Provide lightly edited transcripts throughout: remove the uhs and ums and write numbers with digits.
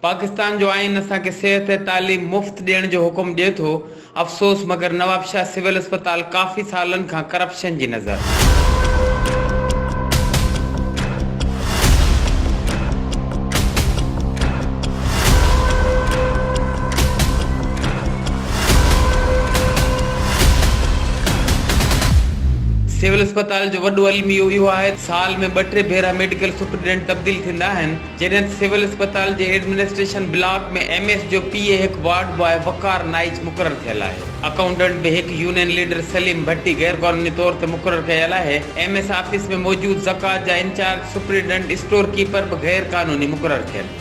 पाकिस्तान जो आइन असांखे सेहत ऐं तालीम मुफ़्त ॾियण जो हुकुम ॾिए थो। अफ़सोस मगर नवाब शाह सिविल अस्पताल काफ़ी सालनि खां करप्शन जी नज़र। सिविल अस्पताल जो वॾो अलमियो इहो आहे, साल में 2-3 भेरा मेडिकल सुपरिटेंडेंट तब्दील थींदा आहिनि। जॾहिं सिविल अस्पताल जे एडमिनिस्ट्रेशन ब्लॉक में MS जो PA हिकु वार्ड बॉय वकार नाइच मुक़ररु थियल आहे। अकाउंटेंट बि हिकु यूनियन लीडर सलीम भट्टी गैर क़ानूनी तौर ते मुक़ररु कयल आहे। MS ऑफिस में मौजूद ज़कात जा इंचार्ज सुपरिटेंडेंट स्टोर कीपर बि गैर क़ानूनी मुक़ररु थियल।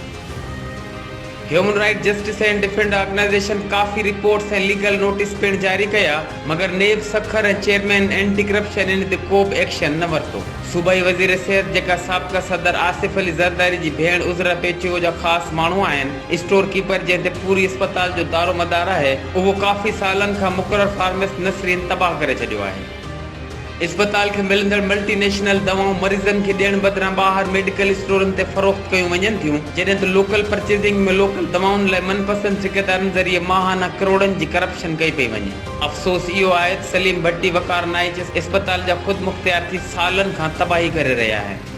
Human right justice and defend organization काफ़ी रिपोर्ट्स ऐं लीगल नोटिस पिण जारी कया, मगर नेब सखर ऐं चेयरमैन एंटी करप्शन इन ते को बि एक्शन न वरितो। सूबाई वज़ीर सिहत जेका साबिक़ा सदर आसिफ अली ज़रदारी जी भेण उज़रा पेचियो जा ख़ासि माण्हू आहिनि, स्टोर कीपर जंहिं ते पूरी अस्पताल जो दारो मदार आहे, उहो काफ़ी सालनि खां मुक़ररु फार्मेसिस्ट नसरीन तबाह करे छॾियो आहे। अस्पताल खे मिलंदड़ मल्टीनेशनल दवाऊं मरीज़नि खे ॾियण बदिरां ॿाहिरि मेडिकल स्टोरनि ते फ़रोख़्त कयूं वञनि थियूं, जॾहिं त लोकल परचेजिंग में लोकल दवाउनि लाइ मनपसंद ठेकेदारनि ज़रिए माहाना करोड़नि जी करप्शन कई पई वञे। अफ़सोस इहो आहे त सलीम भट्टी वकार नाइच अस्पताल जा ख़ुदि मुख़्तियार थी सालनि खां तबाही करे रहिया आहिनि।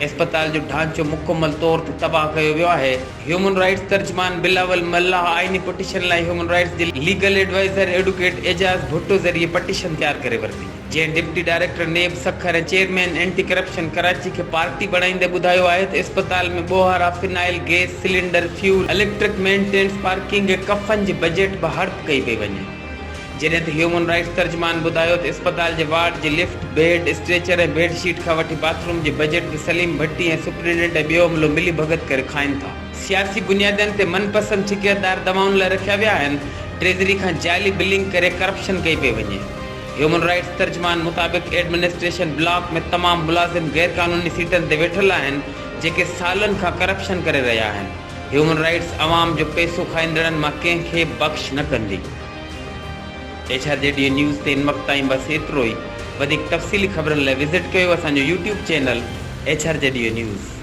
अस्पताल जो ढांचो मुकम्मल तौर ते तबाह कयो वियो आहे। ह्यूमन राइट्स तर्जमान बिलावल मल्लाह आइनी पटिशन लाइ ह्यूमन राइट्स जे लीगल एडवाइज़र एडवोकेट एजाज़ भुट्टो ज़रिए पटिशन तैयार करे वरिती, जंहिं डिप्टी डायरेक्टर नेब सखर ऐं चेयरमैन एंटी करप्शन कराची खे पार्टी बणाईंदे ॿुधायो आहे त अस्पताल में ॿोहारा phenyl gas cylinder fuel electric maintenance parking ऐं कफ़न जी बजट बि हड़प कई पई वञे। जॾहिं त ह्यूमन राइट्स तर्जमान ॿुधायो त अस्पताल जे वार्ड जे लिफ्ट बेड स्ट्रेचर ऐं बेडशीट खां वठी बाथरूम जे बजट बि सलीम भट्टी ऐं सुपरिटेंडेंट ऐं ॿियो अमलो मिली भगत करे खाइनि था। सियासी बुनियादनि ते मनपसंद ठेकेदार दवाउनि लाइ रखिया विया आहिनि। ट्रेज़री खां जाली बिलिंग करे करप्शन कई पई वञे। ह्यूमन राइट्स तर्जमान मुताबिक़ एडमिनिस्ट्रेशन ब्लॉक में तमामु मुलाज़िम गैर क़ानूनी सीटनि ते वेठल आहिनि, जेके सालनि खां करप्शन करे रहिया आहिनि। ह्यूमन राइट्स अवाम जो पैसो खाईंदड़नि मां कंहिंखे बख़्श न कंदी। HRJDO न्यूज़ ते इन वक़्त ताईं बसि एतिरो ई। वधीक तफ़सीली ख़बरनि लाइ विज़िट कयो असांजो YouTube चैनल HRJDO न्यूज़।